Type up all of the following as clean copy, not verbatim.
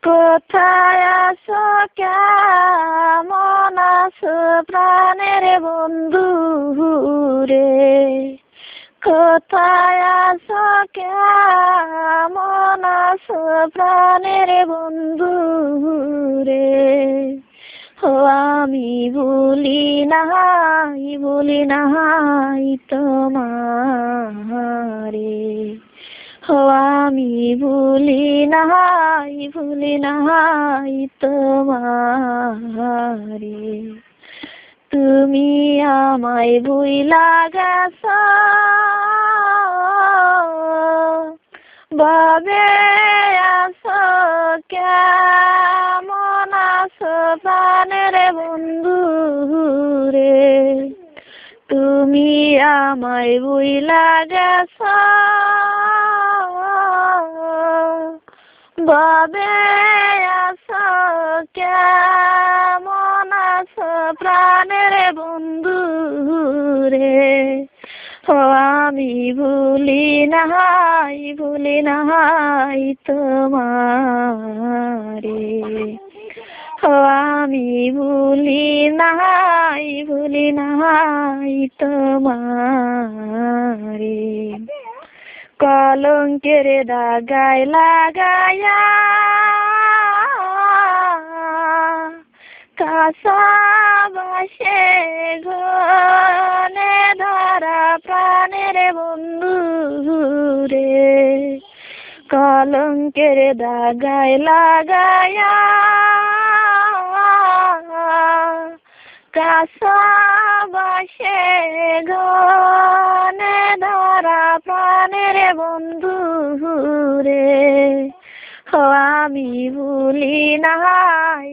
কোথায় আছো, কেমন আছো প্রাণের বন্ধু রে? কোথায় আছো, কেমন আছো প্রাণের বন্ধু রে? ও আমি ভুলি নাই তোমারে। ও আমি ভুলি নাই তোমারে। তুমি আমায় ভুইলা গেছো, বাবে আছো, কেমন আছো প্রাণের বন্ধু রে? তুমি আমায় ভুইলা গেছো, বাবে আছো, কেমন আছো প্রাণের বন্ধু রে? ও আমি ভুলি নাই তোমারে। ও আমি ভুলি নাই তোমারে। কলঙ্কের দাগায় লাগায়া কাঁচা বাসে ঘনে ধরা প্রাণের বন্ধু রে। কলঙ্কের দাগায় লাগায়া কাঁচা বাসে ঘনে ধরা প্রাণের বন্ধু রে। ও আমি ভুলি নাই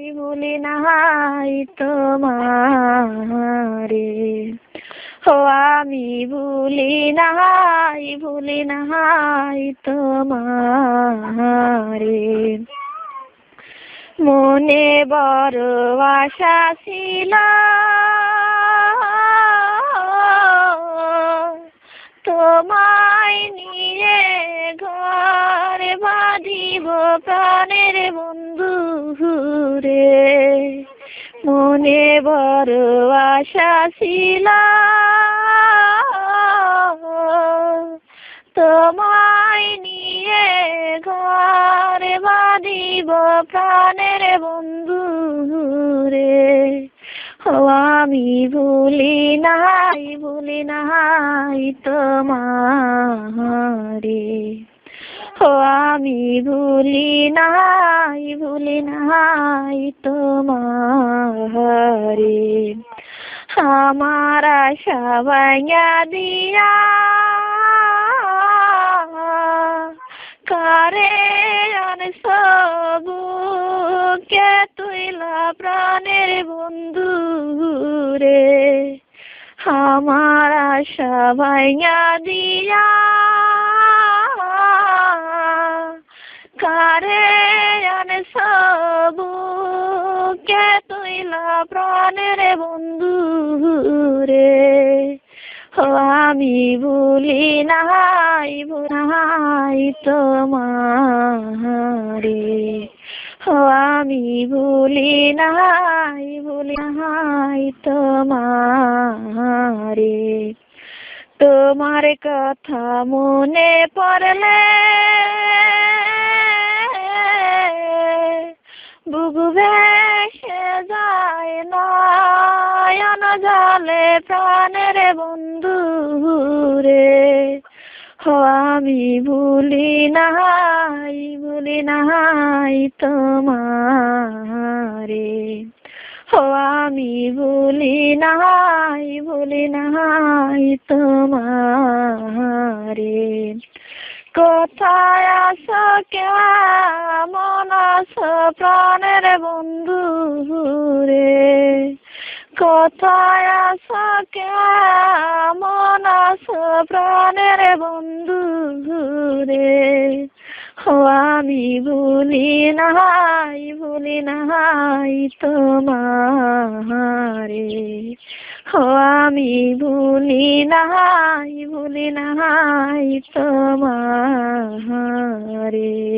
তোমারে। ও আমি ভুলি নাই তোমারে। মনে বড় আশা ছিল, তোমায় নিয়ে ঘর বাঁধিব প্রাণের বন্ধু রে। মনে বড় আশা ছিল, তোমায় নিয়ে ঘর বাঁধিব প্রাণের বন্ধু রে। ও আমি ভুলি নাই তোমারে। ও আমি ভুলি নাই তোমারে। আমার আশা ভাঙা দিয়া কারে আনছো বুকে তুইলা প্রাণের বন্ধু রে। আমার আশা ভাঙা দিয়া কারে আনছো বুকে তুইলা প্রাণের বন্ধু রে। ও আমি ভুলি নাই তোমারে। ও আমি ভুলি নাই তোমারে। তোমার কথা মনে পড়লে বুক ভেসে যায় নয়ন জলে প্রাণের বন্ধু রে। ও আমি ভুলি নাই তোমারে। ও আমি ভুলি নাই তোমারে। কোথায় আছো, কেমন আছো প্রাণের বন্ধু রে? কোথায় আছো, কেমন আছো প্রাণের বন্ধু রে? ও আমি ভুলি নাই তোমারে। ও আমি ভুলি নাই তোমারে।